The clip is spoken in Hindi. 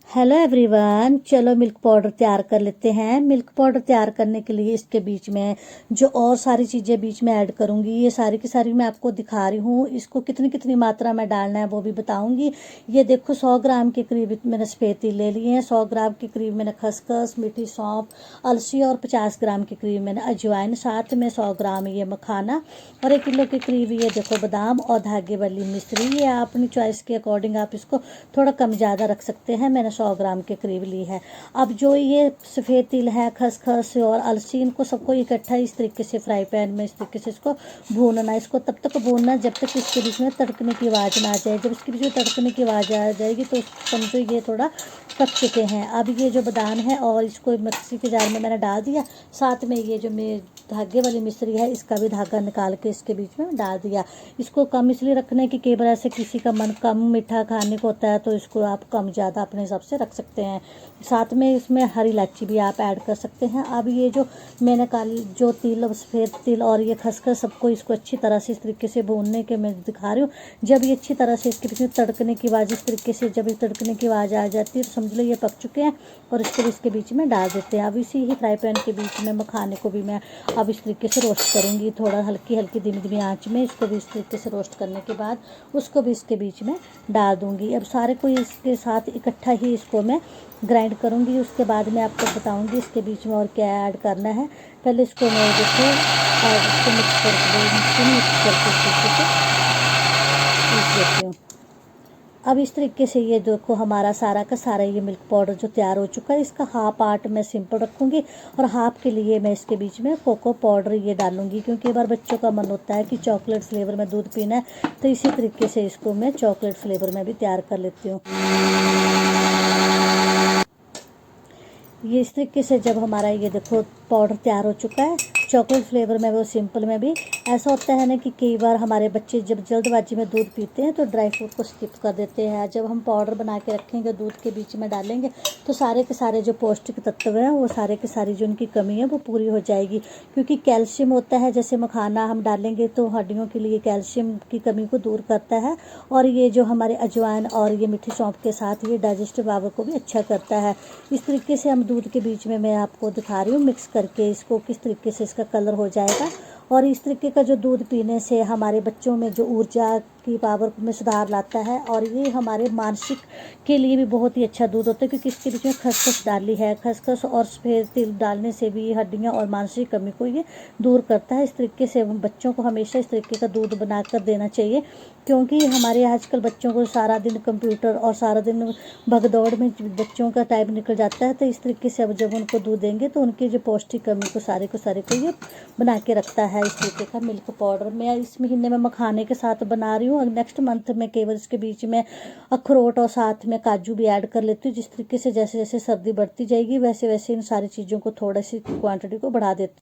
हेलो एवरीवन, चलो मिल्क पाउडर तैयार कर लेते हैं। मिल्क पाउडर तैयार करने के लिए इसके बीच में जो और सारी चीज़ें बीच में ऐड करूँगी, ये सारी की सारी मैं आपको दिखा रही हूँ। इसको कितनी कितनी मात्रा में डालना है वो भी बताऊँगी। ये देखो 100 ग्राम के करीब मैंने सफ़ेद तिल ले लिए हैं, 100 ग्राम के करीब मैंने खसखस, मीठी सौंफ, अलसी और 50 ग्राम के करीब मैंने अजवाइन, साथ में 100 ग्राम ये मखाना और 1 किलो के करीब ये देखो बादाम और धागे वाली मिश्री। ये अपनी चॉइस के अकॉर्डिंग आप इसको थोड़ा कम ज़्यादा रख सकते हैं। मैंने 100 ग्राम के करीब ली है। अब जो ये सफ़ेद तिल है, खसखस और अलसी, इनको सबको इकट्ठा इस तरीके से फ्राई पैन में इस तरीके से इसको भूनना। इसको तब तक भूनना जब तक इसके बीच में तड़कने की आवाज़ ना आ जाए। जब इसके बीच में तड़कने की आवाज़ आ जाएगी तो समझो ये थोड़ा पक चुके हैं। अब ये जो बादाम है और इसको मिक्सी के जार में मैंने डाल दिया। साथ में ये जो मेरे धागे वाली मिश्री है, इसका भी धागा निकाल के इसके बीच में डाल दिया। इसको कम इसलिए रखना है कि कई बार ऐसे किसी का मन कम मीठा खाने को होता है तो इसको आप कम ज़्यादा अपने हिसाब से रख सकते हैं। साथ में इसमें हरी इलायची भी आप ऐड कर सकते हैं। अब ये जो मैंने जो तिल, सफ़ेद तिल और ये खसखस, सबको इसको अच्छी तरह से इस तरीके से भूनने के मैं दिखा रही हूँ। जब ये अच्छी तरह से इसके बीच में तड़कने की आवाज़ इस तरीके से जब इस तड़कने की आवाज़ आ जाती है तो समझ लो ये पक चुके हैं और इसके बीच में डाल देते हैं। अब इसी ही फ्राई पैन के बीच में मखाने को भी मैं अब इस तरीके से रोस्ट करूँगी, थोड़ा हल्की हल्की धीमी धीमी आँच में। इसको भी इस तरीके से रोस्ट करने के बाद उसको भी इसके बीच में डाल दूँगी। अब सारे को इसके साथ इकट्ठा ही इसको मैं ग्राइंड करूँगी। उसके बाद मैं आपको बताऊँगी इसके बीच में और क्या ऐड करना है। पहले इसको मैं देखो और इसको मिक्स करके इस तरीके से पीस देती हूँ। अब इस तरीके से ये देखो हमारा सारा का सारा ये मिल्क पाउडर जो तैयार हो चुका है। इसका हाफ पार्ट मैं सिंपल रखूँगी और हाफ के लिए मैं इसके बीच में कोको पाउडर ये डालूँगी, क्योंकि एक बार बच्चों का मन होता है कि चॉकलेट फ्लेवर में दूध पीना है, तो इसी तरीके से इसको मैं चॉकलेट फ्लेवर में भी तैयार कर लेती हूँ। ये इस तरीके से जब हमारा ये देखो पाउडर तैयार हो चुका है, चॉकलेट फ्लेवर में वो सिंपल में भी। ऐसा होता है ना कि कई बार हमारे बच्चे जब जल्दबाजी में दूध पीते हैं तो ड्राई फ्रूट को स्किप कर देते हैं। जब हम पाउडर बना के रखेंगे, दूध के बीच में डालेंगे, तो सारे के सारे जो पौष्टिक तत्व हैं वो सारे के सारी जो उनकी कमी है वो पूरी हो जाएगी। क्योंकि कैल्शियम होता है, जैसे मखाना हम डालेंगे तो हड्डियों के लिए कैल्शियम की कमी को दूर करता है। और ये जो हमारे अजवाइन और ये मीठी सौंफ के साथ ये डाइजेस्टिव पावर को भी अच्छा करता है। इस तरीके से हम दूध के बीच में मैं आपको दिखा रही हूँ मिक्स करके इसको किस तरीके से इसका कलर हो जाएगा। और इस तरीके का जो दूध पीने से हमारे बच्चों में जो ऊर्जा की पावर में सुधार लाता है और ये हमारे मानसिक के लिए भी बहुत ही अच्छा दूध होता है, क्योंकि इसके बीच में खसखस डाली है। खसखस और सफ़ेद तिल डालने से भी हड्डियां और मानसिक कमी को ये दूर करता है। इस तरीके से बच्चों को हमेशा इस तरीके का दूध बनाकर देना चाहिए, क्योंकि हमारे आजकल बच्चों को सारा दिन कंप्यूटर और सारा दिन भगदौड़ में बच्चों का टाइम निकल जाता है। तो इस तरीके से अब जब उनको दूध देंगे तो उनकी जो पौष्टिक कमी को सारे को ये बना के रखता है। इस तरीके का मिल्क पाउडर मैं इस महीने में मखाने के साथ बना रही हूँ और नेक्स्ट मंथ में केवल इसके बीच में अखरोट और साथ में काजू भी ऐड कर लेती हूँ। जिस तरीके से जैसे जैसे सर्दी बढ़ती जाएगी वैसे वैसे इन सारी चीज़ों को थोड़ी सी क्वांटिटी को बढ़ा देती हूँ।